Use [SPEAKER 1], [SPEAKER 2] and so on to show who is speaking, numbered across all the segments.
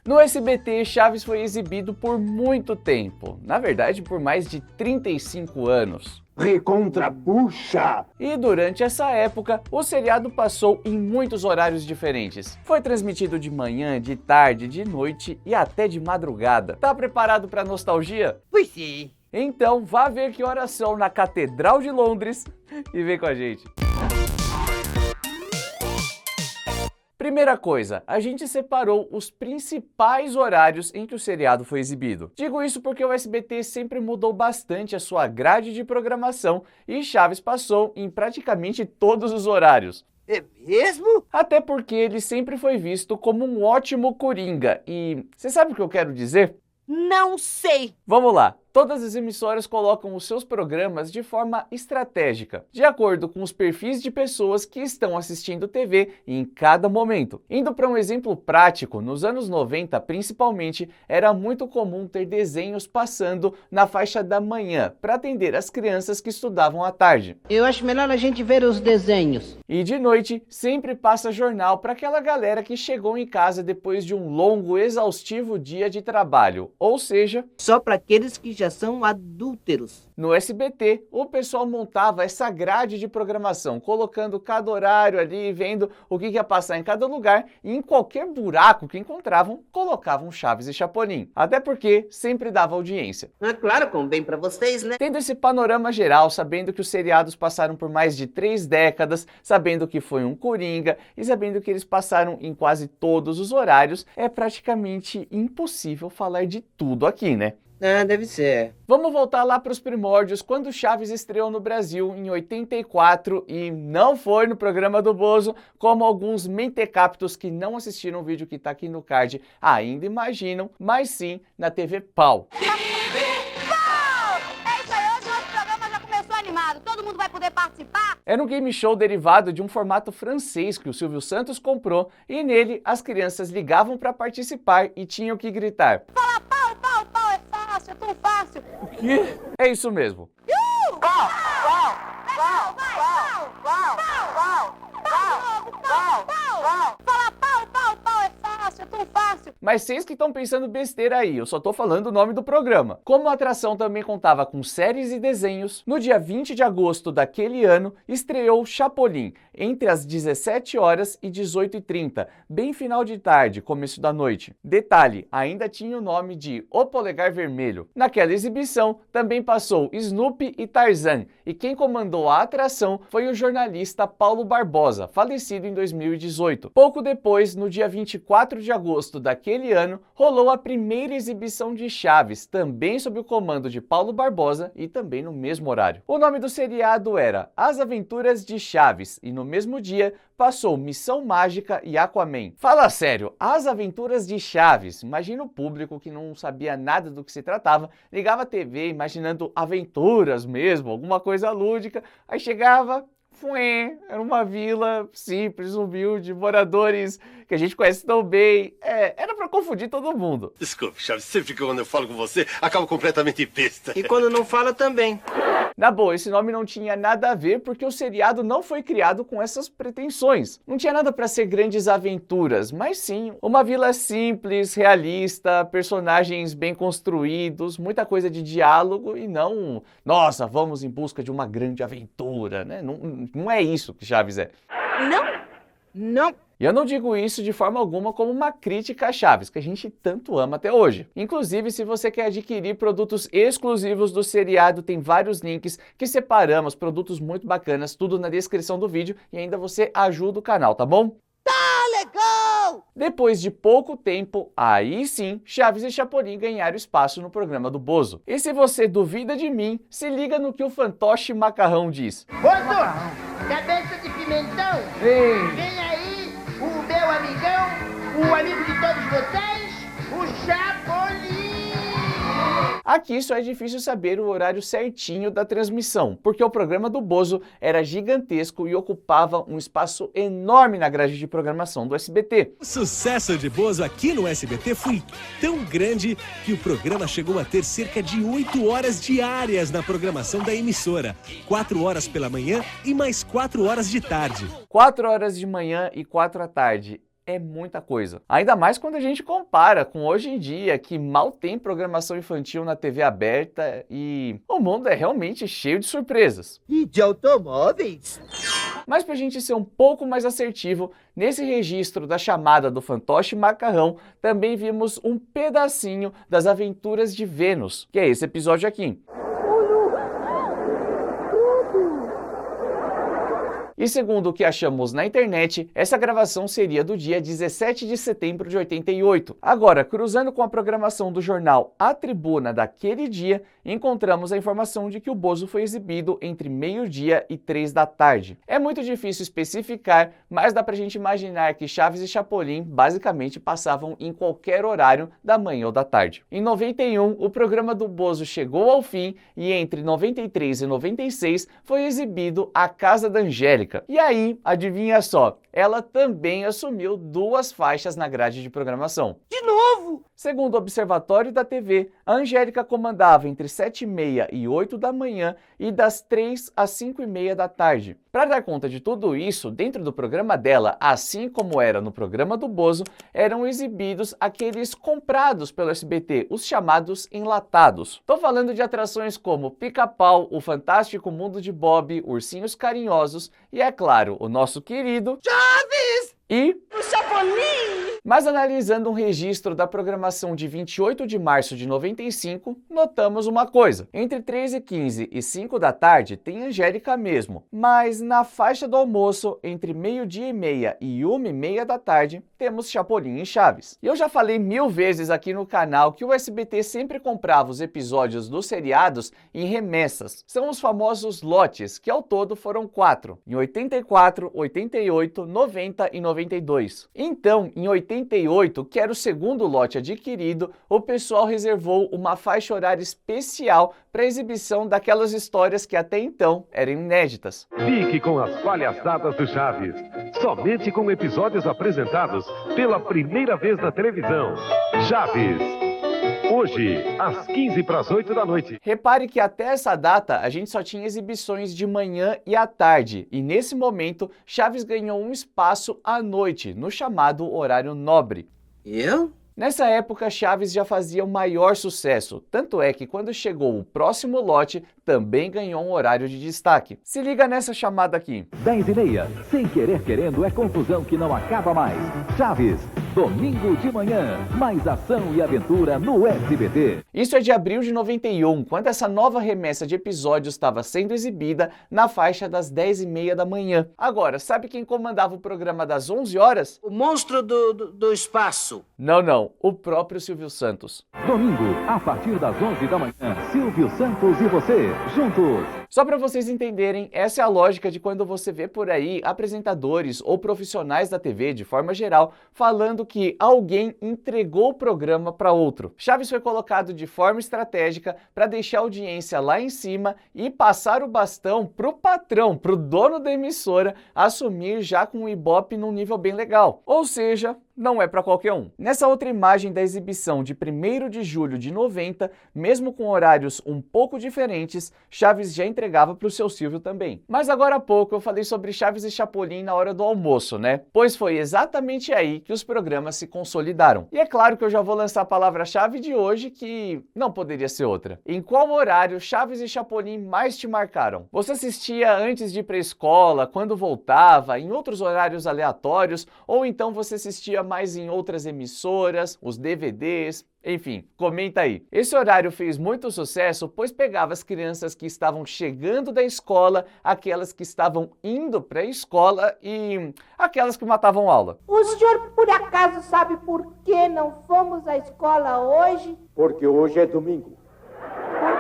[SPEAKER 1] No SBT, Chaves foi exibido por muito tempo, na verdade por mais de 35 anos.
[SPEAKER 2] Recontra puxa!
[SPEAKER 1] E durante essa época, o seriado passou em muitos horários diferentes. Foi transmitido de manhã, de tarde, de noite e até de madrugada. Tá preparado pra nostalgia?
[SPEAKER 3] Pois sim.
[SPEAKER 1] Então vá ver que horas são na Catedral de Londres e vem com a gente. Primeira coisa, a gente separou os principais horários em que o seriado foi exibido. Digo isso porque o SBT sempre mudou bastante a sua grade de programação e Chaves passou em praticamente todos os horários.
[SPEAKER 3] É mesmo?
[SPEAKER 1] Até porque ele sempre foi visto como um ótimo coringa e você sabe o que eu quero dizer?
[SPEAKER 4] Não sei.
[SPEAKER 1] Vamos lá. Todas as emissoras colocam os seus programas de forma estratégica, de acordo com os perfis de pessoas que estão assistindo TV em cada momento. Indo para um exemplo prático, nos anos 90 principalmente, era muito comum ter desenhos passando na faixa da manhã para atender as crianças que estudavam à tarde.
[SPEAKER 3] Eu acho melhor a gente ver os desenhos.
[SPEAKER 1] E de noite sempre passa jornal para aquela galera que chegou em casa depois de um longo, exaustivo dia de trabalho, ou seja,
[SPEAKER 3] Só para aqueles que já são adúlteros.
[SPEAKER 1] no SBT, o pessoal montava essa grade de programação, colocando cada horário ali, vendo o que ia passar em cada lugar, e em qualquer buraco que encontravam, colocavam Chaves e Chapolin. Até porque sempre dava audiência.
[SPEAKER 3] Ah, claro, como bem para vocês, né?
[SPEAKER 1] Tendo esse panorama geral, sabendo que os seriados passaram por mais de 3 décadas, sabendo que foi um coringa e sabendo que eles passaram em quase todos os horários, é praticamente impossível falar de tudo aqui, né?
[SPEAKER 3] Ah, deve ser.
[SPEAKER 1] Vamos voltar lá para os primórdios, quando Chaves estreou no Brasil em 84 e não foi no programa do Bozo, como alguns mentecaptos que não assistiram o vídeo que está aqui no card ainda imaginam, mas sim na TV Pau.
[SPEAKER 4] É isso aí, hoje o nosso programa já começou animado. Todo mundo vai poder participar?
[SPEAKER 1] Era um game show derivado de um formato francês que o Silvio Santos comprou e nele as crianças ligavam para participar e tinham que gritar.
[SPEAKER 4] Fala pau, pau, pau, é fácil, é tão fácil.
[SPEAKER 1] O quê? É isso mesmo.
[SPEAKER 4] Pau, pau, pau, pau, pau, pau, pau, pau, pau. Fala pau, pau, pau, é fácil, é tão fácil.
[SPEAKER 1] Mas vocês que estão pensando besteira aí, eu só tô falando o nome do programa. Como a atração também contava com séries e desenhos, no dia 20 de agosto daquele ano, estreou Chapolin, entre as 17 horas e 18h30, bem final de tarde, começo da noite. Detalhe, ainda tinha o nome de O Polegar Vermelho. Naquela exibição, também passou Snoopy e Tarzan, e quem comandou a atração foi o jornalista Paulo Barbosa, falecido em 2018. Pouco depois, no dia 24 de agosto daquele ano, rolou a primeira exibição de Chaves, também sob o comando de Paulo Barbosa e também no mesmo horário. O nome do seriado era As Aventuras de Chaves e no mesmo dia passou Missão Mágica e Aquaman. Fala sério, As Aventuras de Chaves. Imagina o público que não sabia nada do que se tratava, ligava a TV imaginando aventuras mesmo, alguma coisa lúdica, aí chegava... Era uma vila simples, humilde, moradores que a gente conhece tão bem. Era pra confundir todo mundo.
[SPEAKER 5] Desculpe, Chaves, sempre que quando eu falo com você, acabo completamente besta.
[SPEAKER 3] E quando não fala também.
[SPEAKER 1] Na boa, esse nome não tinha nada a ver porque o seriado não foi criado com essas pretensões. Não tinha nada pra ser grandes aventuras, mas sim uma vila simples, realista, personagens bem construídos, muita coisa de diálogo e não, nossa, vamos em busca de uma grande aventura, né? Não é isso que Chaves é.
[SPEAKER 3] Não.
[SPEAKER 1] E eu não digo isso de forma alguma como uma crítica a Chaves, que a gente tanto ama até hoje. Inclusive, se você quer adquirir produtos exclusivos do seriado, tem vários links que separamos, produtos muito bacanas, tudo na descrição do vídeo e ainda você ajuda o canal, tá bom?
[SPEAKER 4] Legal!
[SPEAKER 1] Depois de pouco tempo, aí sim, Chaves e Chapolin ganharam espaço no programa do Bozo. E se você duvida de mim, se liga no que o fantoche Macarrão diz.
[SPEAKER 6] Bozo, cabeça de pimentão,
[SPEAKER 1] Ei!
[SPEAKER 6] vem aí o meu amigão, o amigo de todos vocês, o Chapolin.
[SPEAKER 1] Aqui só é difícil saber o horário certinho da transmissão, porque o programa do Bozo era gigantesco e ocupava um espaço enorme na grade de programação do SBT.
[SPEAKER 7] O sucesso de Bozo aqui no SBT foi tão grande que o programa chegou a ter cerca de 8 horas diárias na programação da emissora. 4 horas pela manhã e mais 4 horas de tarde.
[SPEAKER 1] 4 horas de manhã e 4 à tarde. é muita coisa. Ainda mais quando a gente compara com hoje em dia, que mal tem programação infantil na TV aberta e o mundo é realmente cheio de surpresas.
[SPEAKER 3] E de automóveis?
[SPEAKER 1] Mas para a gente ser um pouco mais assertivo, nesse registro da chamada do fantoche macarrão, também vimos um pedacinho das aventuras de Vênus, que é esse episódio aqui. E segundo o que achamos na internet, essa gravação seria do dia 17 de setembro de 88. Agora, cruzando com a programação do jornal A Tribuna daquele dia, encontramos a informação de que o Bozo foi exibido entre meio-dia e 3 da tarde. É muito difícil especificar, mas dá pra gente imaginar que Chaves e Chapolin basicamente passavam em qualquer horário da manhã ou da tarde. Em 91, o programa do Bozo chegou ao fim e entre 93 e 96 foi exibido A Casa da Angélica. E aí, adivinha só, ela também assumiu 2 faixas na grade de programação.
[SPEAKER 3] De novo?
[SPEAKER 1] Segundo o Observatório da TV, a Angélica comandava entre 7h30 e 8 da manhã e das 3 às 5h30 da tarde. Para dar conta de tudo isso, dentro do programa dela, assim como era no programa do Bozo, eram exibidos aqueles comprados pelo SBT, os chamados enlatados. Tô falando de atrações como Pica-Pau, O Fantástico Mundo de Bob, Ursinhos Carinhosos e, é claro, o nosso querido
[SPEAKER 3] Chaves!
[SPEAKER 1] E
[SPEAKER 3] O Chapolin!
[SPEAKER 1] Mas analisando um registro da programação de 28 de março de 95, notamos uma coisa. Entre 13h15 e 5 da tarde tem Angélica mesmo, mas na faixa do almoço, entre meio-dia e meia e 1h30 da tarde, temos Chapolin e Chaves. E eu já falei 1000 vezes aqui no canal que o SBT sempre comprava os episódios dos seriados em remessas. São os famosos lotes, que ao todo foram 4, em 84, 88, 90 e 92. Então, em 88, que era o segundo lote adquirido, o pessoal reservou uma faixa horária especial para exibição daquelas histórias que até então eram inéditas.
[SPEAKER 8] Fique com as palhaçadas do Chaves, somente com episódios apresentados pela primeira vez na televisão. Chaves, hoje, às 7h45 da noite.
[SPEAKER 1] Repare que até essa data a gente só tinha exibições de manhã e à tarde, e nesse momento Chaves ganhou um espaço à noite, no chamado horário nobre.
[SPEAKER 3] Eu?
[SPEAKER 1] Nessa época, Chaves já fazia o maior sucesso, tanto é que quando chegou o próximo lote, também ganhou um horário de destaque. Se liga nessa chamada aqui.
[SPEAKER 9] 10h30, sem querer querendo é confusão que não acaba mais. Chaves, domingo de manhã, mais ação e aventura no SBT.
[SPEAKER 1] Isso é de abril de 91, quando essa nova remessa de episódios estava sendo exibida na faixa das 10h30 da manhã. Agora, sabe quem comandava o programa das 11 horas?
[SPEAKER 3] O monstro do espaço.
[SPEAKER 1] Não, o próprio Silvio Santos.
[SPEAKER 9] Domingo, a partir das 11 da manhã, Silvio Santos e você, juntos.
[SPEAKER 1] Só para vocês entenderem, essa é a lógica de quando você vê por aí apresentadores ou profissionais da TV, de forma geral, falando que alguém entregou o programa para outro. Chaves foi colocado de forma estratégica para deixar a audiência lá em cima e passar o bastão pro patrão, pro dono da emissora, assumir já com o Ibope num nível bem legal. Ou seja, não é para qualquer um. Nessa outra imagem da exibição de 1º de julho de 90, mesmo com horários um pouco diferentes, Chaves já entregava para o seu Silvio também. Mas agora há pouco eu falei sobre Chaves e Chapolin na hora do almoço, né? Pois foi exatamente aí que os programas se consolidaram. E é claro que eu já vou lançar a palavra-chave de hoje, que não poderia ser outra. Em qual horário Chaves e Chapolin mais te marcaram? Você assistia antes de ir para a escola, quando voltava, em outros horários aleatórios, ou então você assistia mais em outras emissoras, os DVDs, enfim, comenta aí. Esse horário fez muito sucesso, pois pegava as crianças que estavam chegando da escola, aquelas que estavam indo para a escola e aquelas que matavam aula.
[SPEAKER 6] O senhor, por acaso, sabe por que não fomos à escola hoje?
[SPEAKER 2] Porque hoje é domingo.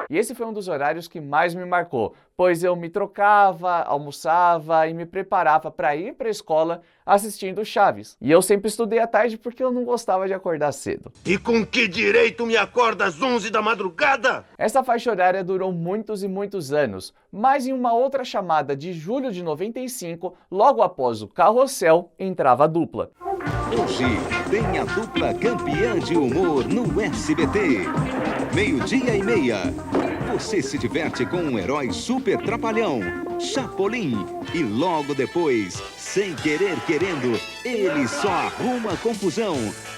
[SPEAKER 1] E esse foi um dos horários que mais me marcou, pois eu me trocava, almoçava e me preparava para ir para a escola assistindo Chaves. E eu sempre estudei à tarde porque eu não gostava de acordar cedo.
[SPEAKER 5] E com que direito me acorda às 11 da madrugada?
[SPEAKER 1] Essa faixa horária durou muitos e muitos anos, mas em uma outra chamada de julho de 95, logo após o Carrossel, entrava a dupla.
[SPEAKER 9] Hoje tem a dupla campeã de humor no SBT. 12h30,
[SPEAKER 10] você se diverte com um herói super trapalhão, Chapolin. E logo depois, sem querer querendo, ele só arruma confusão,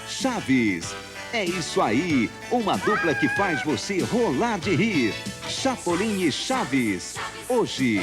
[SPEAKER 10] Chaves. É isso aí, uma dupla que faz você rolar de rir. Chapolin e Chaves, hoje.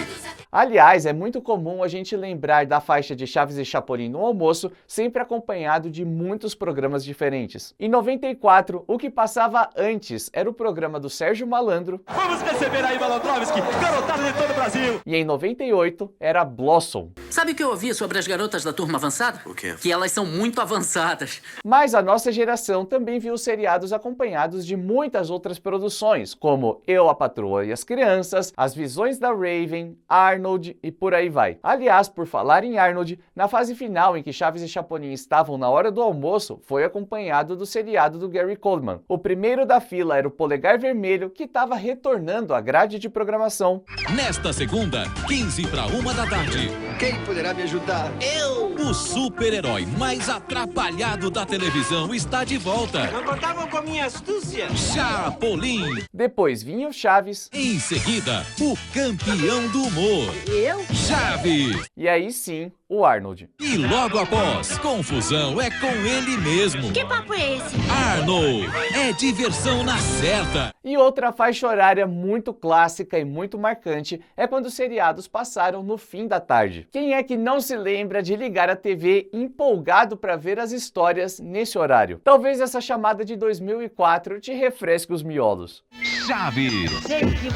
[SPEAKER 1] Aliás, é muito comum a gente lembrar da faixa de Chaves e Chapolin no almoço, sempre acompanhado de muitos programas diferentes. Em 94, o que passava antes era o programa do Sérgio Malandro.
[SPEAKER 11] Vamos receber aí, Malandrovski, garotada de todo o Brasil.
[SPEAKER 1] E em 98, era Blossom.
[SPEAKER 12] Sabe o que eu ouvi sobre as garotas da turma avançada?
[SPEAKER 11] O quê?
[SPEAKER 12] Que elas são muito avançadas.
[SPEAKER 1] Mas a nossa geração também viu seriados acompanhados de muitas outras produções, como Eu, a Patroa e as Crianças, As Visões da Raven, Arnold e por aí vai. Aliás, por falar em Arnold, na fase final em que Chaves e Chapolin estavam na hora do almoço, foi acompanhado do seriado do Gary Coleman. O primeiro da fila era o Polegar Vermelho, que estava retornando à grade de programação.
[SPEAKER 13] Nesta segunda, 1:45 da tarde.
[SPEAKER 5] Quem poderá me ajudar?
[SPEAKER 3] Eu!
[SPEAKER 13] O super-herói mais atrapalhado da televisão está de volta.
[SPEAKER 3] Não contavam com a minha astúcia?
[SPEAKER 13] Chapolin.
[SPEAKER 1] Depois vinha o Chaves.
[SPEAKER 13] Em seguida, o campeão do humor.
[SPEAKER 3] Eu?
[SPEAKER 13] Chaves.
[SPEAKER 1] E aí sim, o Arnold.
[SPEAKER 13] E logo após, confusão é com ele mesmo.
[SPEAKER 4] Que papo é esse?
[SPEAKER 13] Arnold. É diversão na certa.
[SPEAKER 1] E outra faixa horária muito clássica e muito marcante é quando os seriados passaram no fim da tarde. Quem é que não se lembra de ligar a TV empolgado para ver as histórias nesse horário? Talvez essa chamada de 2004 te refresque os miolos.
[SPEAKER 9] Chaves.
[SPEAKER 3] Gente,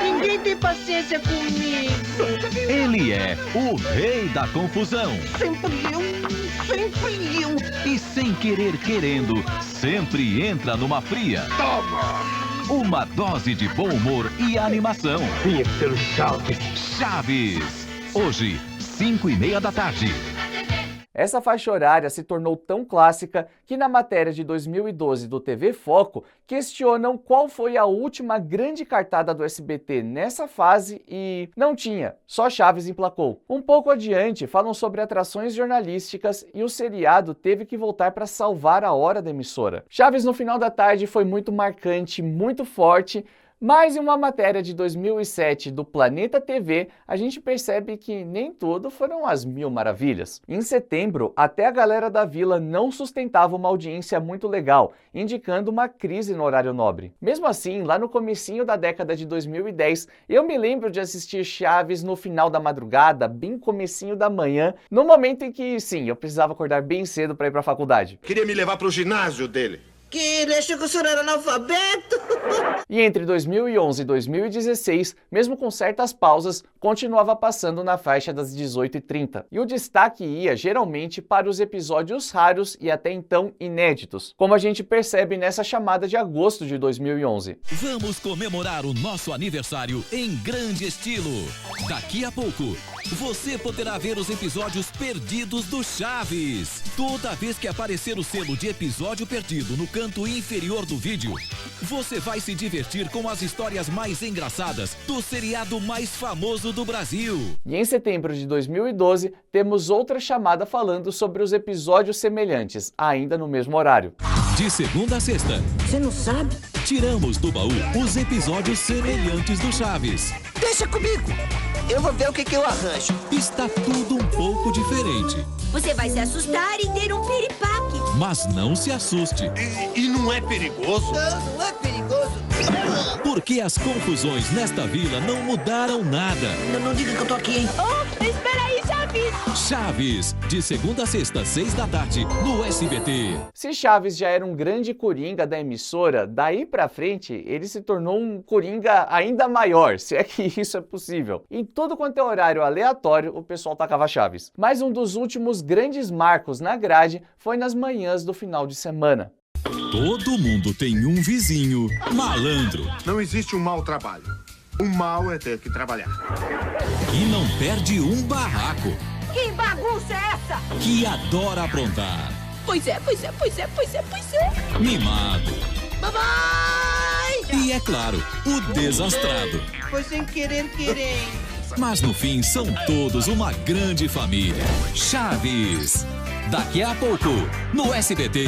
[SPEAKER 3] ninguém tem paciência comigo.
[SPEAKER 9] Ele é o rei da confusão.
[SPEAKER 3] Sempre eu.
[SPEAKER 9] E sem querer querendo, sempre entra numa fria. Toma! Uma dose de bom humor e animação.
[SPEAKER 2] Vinha pelo Chaves.
[SPEAKER 9] Chaves. Hoje, 5:30 da tarde.
[SPEAKER 1] Essa faixa horária se tornou tão clássica que na matéria de 2012 do TV Foco questionam qual foi a última grande cartada do SBT nessa fase e não tinha, só Chaves emplacou. Um pouco adiante falam sobre atrações jornalísticas e o seriado teve que voltar para salvar a hora da emissora. Chaves no final da tarde foi muito marcante, muito forte. Mas em uma matéria de 2007 do Planeta TV, a gente percebe que nem tudo foram as mil maravilhas. Em setembro, até a galera da Vila não sustentava uma audiência muito legal, indicando uma crise no horário nobre. Mesmo assim, lá no comecinho da década de 2010, eu me lembro de assistir Chaves no final da madrugada, bem comecinho da manhã, no momento em que, sim, eu precisava acordar bem cedo para ir para a faculdade.
[SPEAKER 5] Queria me levar pro ginásio dele.
[SPEAKER 3] Que ele achou que o senhor era analfabeto?
[SPEAKER 1] E entre 2011 e 2016, mesmo com certas pausas, continuava passando na faixa das 18h30. E o destaque ia geralmente para os episódios raros e até então inéditos, como a gente percebe nessa chamada de agosto de 2011.
[SPEAKER 13] Vamos comemorar o nosso aniversário em grande estilo. Daqui a pouco, você poderá ver os episódios perdidos do Chaves. Toda vez que aparecer o selo de episódio perdido no canto inferior do vídeo, você vai se divertir com as histórias mais engraçadas do seriado mais famoso do Brasil.
[SPEAKER 1] E em setembro de 2012, temos outra chamada falando sobre os episódios semelhantes, ainda no mesmo horário.
[SPEAKER 13] De segunda a sexta.
[SPEAKER 3] Você não sabe?
[SPEAKER 13] Tiramos do baú os episódios semelhantes do Chaves.
[SPEAKER 3] Deixa comigo. Eu vou ver o que eu arranjo.
[SPEAKER 13] Está tudo um pouco diferente.
[SPEAKER 4] Você vai se assustar e ter um piripaque.
[SPEAKER 13] Mas não se assuste.
[SPEAKER 5] E não é perigoso?
[SPEAKER 3] Não é perigoso.
[SPEAKER 13] Porque as confusões nesta vila não mudaram nada.
[SPEAKER 3] Não diga que eu tô aqui, hein?
[SPEAKER 4] Oh, espera aí, Chaves.
[SPEAKER 13] Chaves, de segunda a sexta, 6 da tarde, no SBT.
[SPEAKER 1] Se Chaves já era um grande coringa da emissora, daí pra frente ele se tornou um coringa ainda maior, se é que isso é possível. Em tudo quanto é horário aleatório, o pessoal tacava Chaves. Mas um dos últimos grandes marcos na grade foi nas manhãs do final de semana.
[SPEAKER 13] Todo mundo tem um vizinho malandro.
[SPEAKER 5] Não existe um mau trabalho. O mal é ter que trabalhar.
[SPEAKER 13] Que não perde um barraco.
[SPEAKER 4] Que bagunça é essa?
[SPEAKER 13] Que adora aprontar.
[SPEAKER 4] Pois é.
[SPEAKER 13] Mimado.
[SPEAKER 3] Mamãe!
[SPEAKER 13] E é claro, o desastrado.
[SPEAKER 3] Foi sem querer.
[SPEAKER 13] Mas no fim são todos uma grande família. Chaves. Daqui a pouco, no SBT.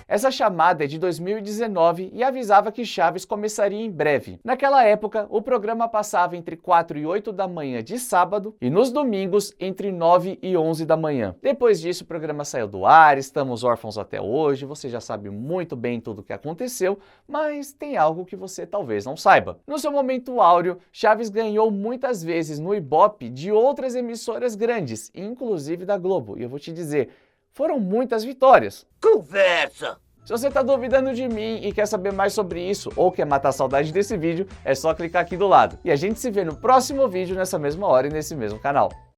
[SPEAKER 1] Essa chamada é de 2019 e avisava que Chaves começaria em breve. Naquela época, o programa passava entre 4 e 8 da manhã de sábado e nos domingos entre 9 e 11 da manhã. Depois disso, o programa saiu do ar, estamos órfãos até hoje, você já sabe muito bem tudo o que aconteceu, mas tem algo que você talvez não saiba. No seu momento áureo, Chaves ganhou muitas vezes no Ibope de outras emissoras grandes, inclusive da Globo, e eu vou te dizer, foram muitas vitórias.
[SPEAKER 3] Conversa!
[SPEAKER 1] Se você está duvidando de mim e quer saber mais sobre isso ou quer matar a saudade desse vídeo, é só clicar aqui do lado. E a gente se vê no próximo vídeo nessa mesma hora e nesse mesmo canal.